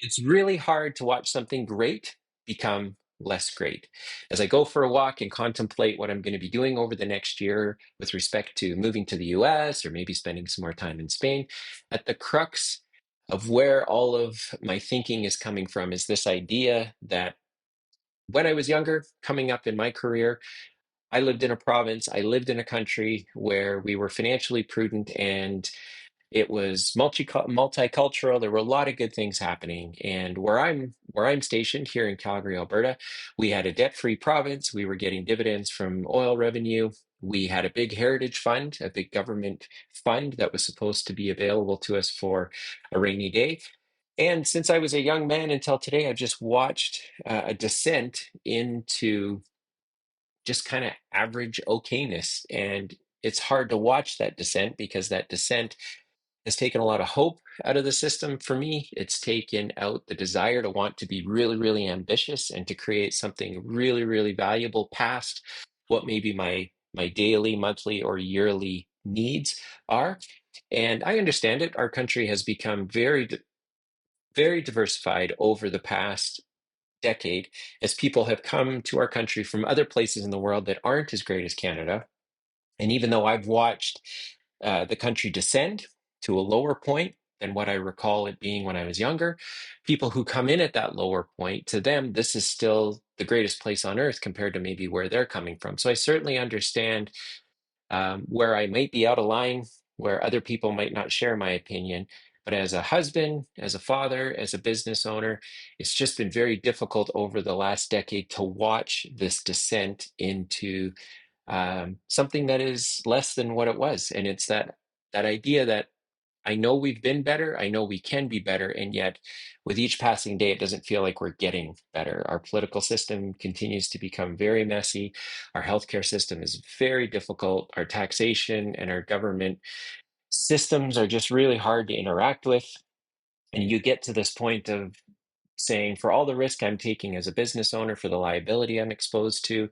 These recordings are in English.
It's really hard to watch something great become less great. As I go for a walk and contemplate what I'm going to be doing over the next year with respect to moving to the US or maybe spending some more time in Spain, at the crux of where all of my thinking is coming from is this idea that when I was younger, coming up in my career, I lived in a province, I lived in a country where we were financially prudent and it was multicultural. There were a lot of good things happening. And where I'm stationed here in Calgary, Alberta, we had a debt-free province. We were getting dividends from oil revenue. We had a big heritage fund, a big government fund that was supposed to be available to us for a rainy day. And since I was a young man until today, I've just watched a descent into just kind of average okayness. And it's hard to watch that descent because that descent has taken a lot of hope out of the system for me. It's taken out the desire to want to be really, really ambitious and to create something really, really valuable past what maybe my daily, monthly, or yearly needs are. And I understand it. Our country has become very diversified over the past decade as people have come to our country from other places in the world that aren't as great as Canada. And even though I've watched the country descend to a lower point than what I recall it being when I was younger, people who come in at that lower point, to them, this is still the greatest place on earth compared to maybe where they're coming from. So I certainly understand where I might be out of line, where other people might not share my opinion. But as a husband, as a father, as a business owner, it's just been very difficult over the last decade to watch this descent into something that is less than what it was. And it's that idea that I know we've been better, I know we can be better, and yet with each passing day, it doesn't feel like we're getting better. Our political system continues to become very messy. Our healthcare system is very difficult. Our taxation and our government systems are just really hard to interact with. And you get to this point of saying, for all the risk I'm taking as a business owner, for the liability I'm exposed to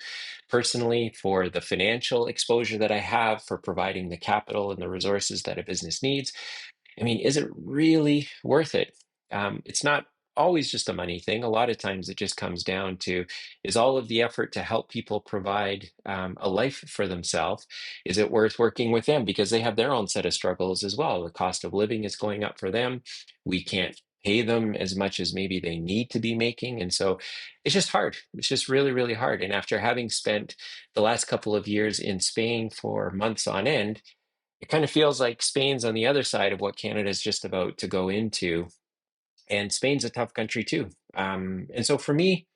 personally, for the financial exposure that I have, for providing the capital and the resources that a business needs, I mean, is it really worth it? It's not always just a money thing. A lot of times it just comes down to, is all of the effort to help people provide a life for themselves, is it worth working with them? Because they have their own set of struggles as well. The cost of living is going up for them. We can't pay them as much as maybe they need to be making. And so it's just hard. It's just really, really hard. And after having spent the last couple of years in Spain for months on end, it kind of feels like Spain's on the other side of what Canada's just about to go into. And Spain's a tough country too. And so for me,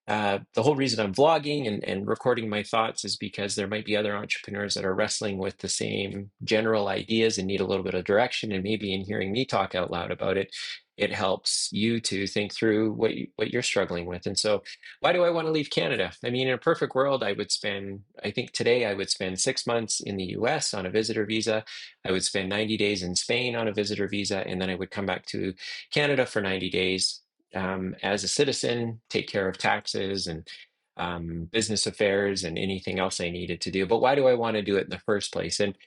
the whole reason I'm vlogging and recording my thoughts is because there might be other entrepreneurs that are wrestling with the same general ideas and need a little bit of direction. And maybe in hearing me talk out loud about it, it helps you to think through what you're struggling with. And so, why do I want to leave Canada? I mean, in a perfect world, I think today I would spend 6 months in the US on a visitor visa. I would spend 90 days in Spain on a visitor visa, and then I would come back to Canada for 90 days as a citizen, take care of taxes and business affairs and anything else I needed to do. But why do I want to do it in the first place? And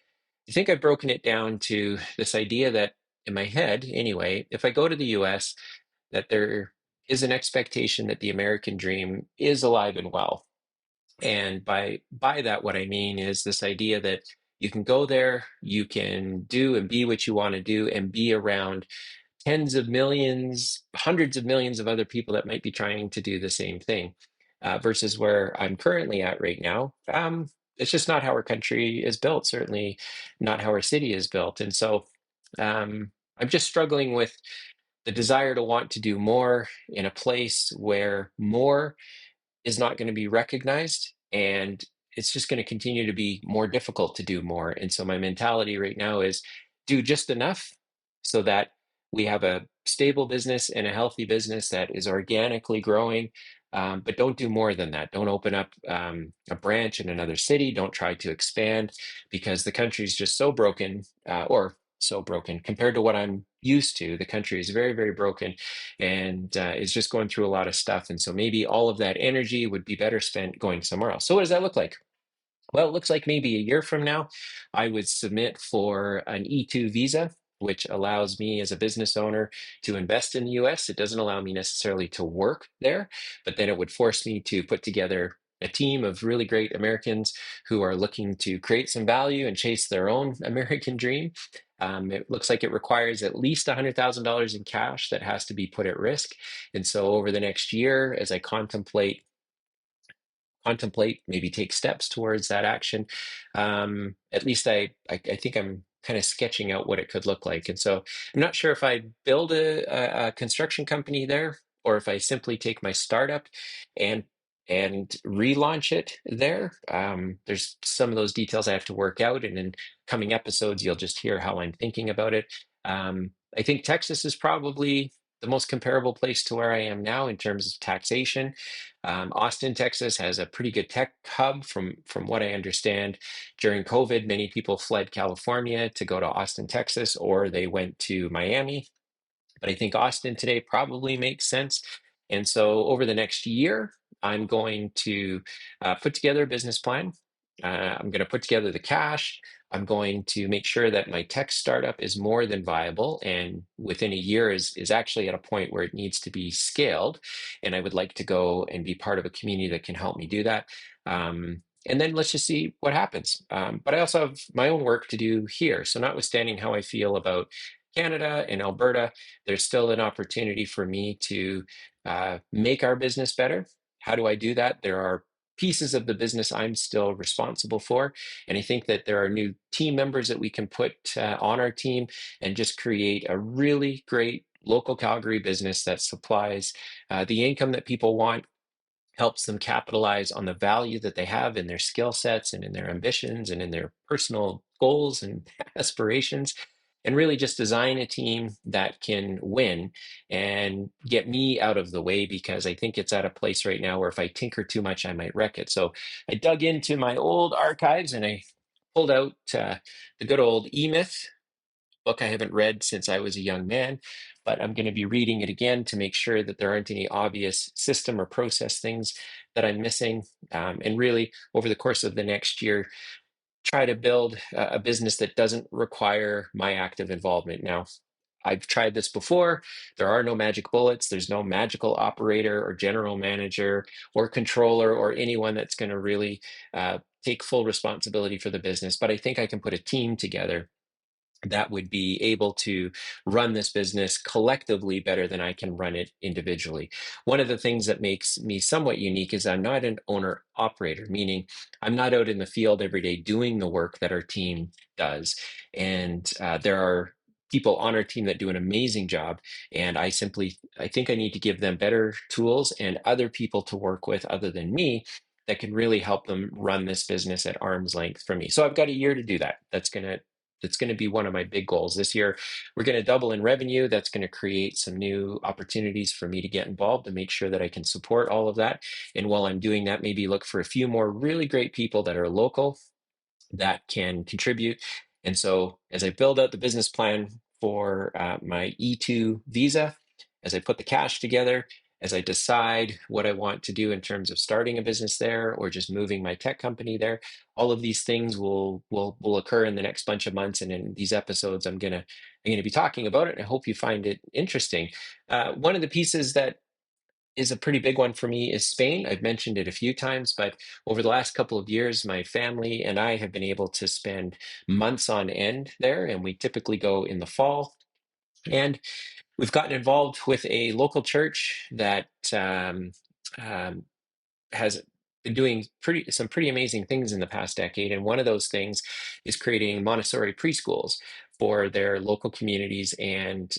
I think I've broken it down to this idea that in my head, anyway, if I go to the US, that there is an expectation that the American dream is alive and well. And by that, what I mean is this idea that you can go there, you can do and be what you want to do, and be around tens of millions, hundreds of millions of other people that might be trying to do the same thing, versus where I'm currently at right now. It's just not how our country is built, certainly not how our city is built. And so I'm just struggling with the desire to want to do more in a place where more is not going to be recognized, and it's just going to continue to be more difficult to do more. And so my mentality right now is do just enough so that we have a stable business and a healthy business that is organically growing. But don't do more than that. Don't open up a branch in another city. Don't try to expand because the country is just so broken, or so broken compared to what I'm used to. The country is very, very broken and is just going through a lot of stuff. And so maybe all of that energy would be better spent going somewhere else. So what does that look like? Well, it looks like maybe a year from now, I would submit for an E2 visa. which allows me as a business owner to invest in the US. It doesn't allow me necessarily to work there, but then it would force me to put together a team of really great Americans who are looking to create some value and chase their own American dream. It looks like it requires at least $100,000 in cash that has to be put at risk. And so over the next year, as I contemplate, maybe take steps towards that action. At least I think I'm kind of sketching out what it could look like. And so I'm not sure if I build a construction company there or if I simply take my startup and relaunch it there. There's some of those details I have to work out, and in coming episodes, you'll just hear how I'm thinking about it. I think Texas is probably the most comparable place to where I am now in terms of taxation. Austin, Texas has a pretty good tech hub from what I understand. During COVID, many people fled California to go to Austin, Texas, or they went to Miami. But I think Austin today probably makes sense. And so over the next year, I'm going to put together a business plan. I'm going to put together the cash. I'm going to make sure that my tech startup is more than viable and within a year is actually at a point where it needs to be scaled. And I would like to go and be part of a community that can help me do that. And then let's just see what happens. But I also have my own work to do here. So notwithstanding how I feel about Canada and Alberta, there's still an opportunity for me to make our business better. How do I do that? There are pieces of the business I'm still responsible for. And I think that there are new team members that we can put on our team and just create a really great local Calgary business that supplies the income that people want, helps them capitalize on the value that they have in their skill sets and in their ambitions and in their personal goals and aspirations, and really just design a team that can win and get me out of the way, because I think it's at a place right now where if I tinker too much, I might wreck it. So I dug into my old archives and I pulled out the good old E-Myth book I haven't read since I was a young man, but I'm going to be reading it again to make sure that there aren't any obvious system or process things that I'm missing. And really, over the course of the next year, try to build a business that doesn't require my active involvement. Now, I've tried this before. There are no magic bullets. There's no magical operator or general manager or controller or anyone that's going to really take full responsibility for the business. But I think I can put a team together that would be able to run this business collectively better than I can run it individually. One of the things that makes me somewhat unique is I'm not an owner operator, meaning I'm not out in the field every day doing the work that our team does. And there are people on our team that do an amazing job. And I think I need to give them better tools and other people to work with other than me that can really help them run this business at arm's length from me. So I've got a year to do that. That's going to be one of my big goals this year. We're going to double in revenue. That's going to create some new opportunities for me to get involved and make sure that I can support all of that. And while I'm doing that, maybe look for a few more really great people that are local that can contribute. And so as I build out the business plan for my E2 visa, as I put the cash together, as I decide what I want to do in terms of starting a business there or just moving my tech company there, all of these things will occur in the next bunch of months. And in these episodes, I'm gonna be talking about it. And I hope you find it interesting. One of the pieces that is a pretty big one for me is Spain. I've mentioned it a few times, but over the last couple of years, my family and I have been able to spend months on end there, and we typically go in the fall. And we've gotten involved with a local church that um, has been doing some pretty amazing things in the past decade. And one of those things is creating Montessori preschools for their local communities. And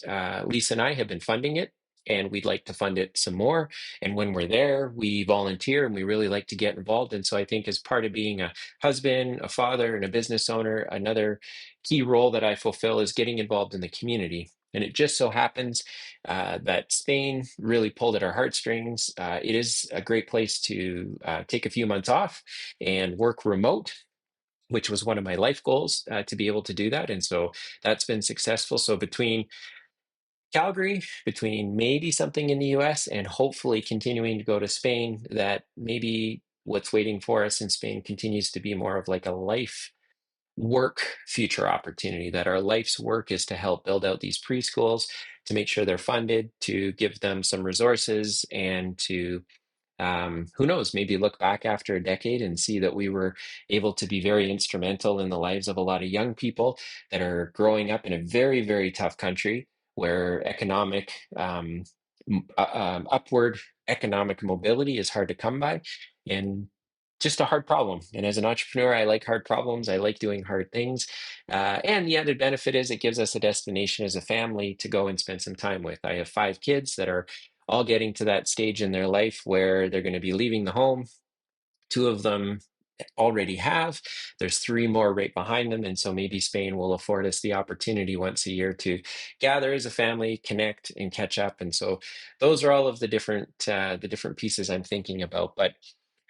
Lisa and I have been funding it. And we'd like to fund it some more. And when we're there, we volunteer and we really like to get involved. And so I think as part of being a husband, a father, and a business owner, another key role that I fulfill is getting involved in the community. And it just so happens that Spain really pulled at our heartstrings. It is a great place to take a few months off and work remote, which was one of my life goals to be able to do that. And so that's been successful. So between Calgary, between maybe something in the US and hopefully continuing to go to Spain, that maybe what's waiting for us in Spain continues to be more of like a life work future opportunity, that our life's work is to help build out these preschools, to make sure they're funded, to give them some resources, and to who knows, maybe look back after a decade and see that we were able to be very instrumental in the lives of a lot of young people that are growing up in a very, very tough country where upward economic mobility is hard to come by and just a hard problem. And as an entrepreneur, I like hard problems. I like doing hard things. And the added benefit is it gives us a destination as a family to go and spend some time with. I have 5 kids that are all getting to that stage in their life where they're going to be leaving the home. 2 of them already have. There's 3 more right behind them. And so maybe Spain will afford us the opportunity once a year to gather as a family, connect and catch up. And so those are all of the different pieces I'm thinking about. But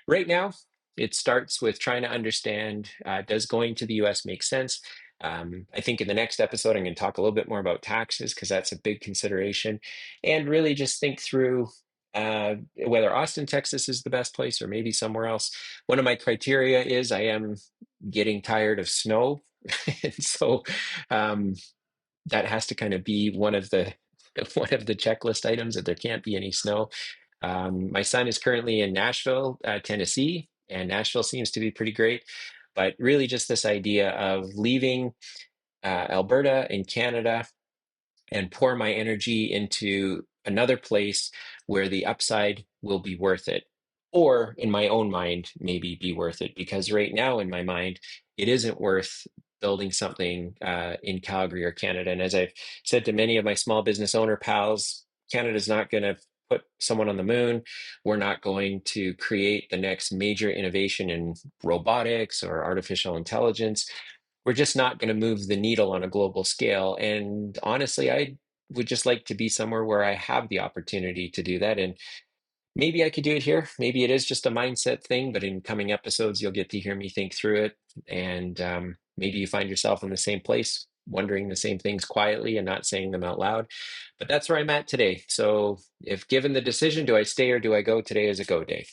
right now, it starts with trying to understand, does going to the US make sense? I think in the next episode, I'm going to talk a little bit more about taxes because that's a big consideration, and really just think through whether Austin, Texas is the best place or maybe somewhere else. One of my criteria is I am getting tired of snow. And so um, that has to kind of be one of the one of the checklist items, that there can't be any snow. My son is currently in Nashville, Tennessee, and Nashville seems to be pretty great. But really, just this idea of leaving Alberta in Canada and pour my energy into another place where the upside will be worth it. Or in my own mind, maybe be worth it. Because right now, in my mind, it isn't worth building something in Calgary or Canada. And as I've said to many of my small business owner pals, Canada's not going to put someone on the moon. We're not going to create the next major innovation in robotics or artificial intelligence. We're just not going to move the needle on a global scale. And honestly, I would just like to be somewhere where I have the opportunity to do that. And maybe I could do it here. Maybe it is just a mindset thing, but in coming episodes, you'll get to hear me think through it. And maybe you find yourself in the same place, wondering the same things quietly and not saying them out loud. But that's where I'm at today. So if given the decision, do I stay or do I go, today is a go day.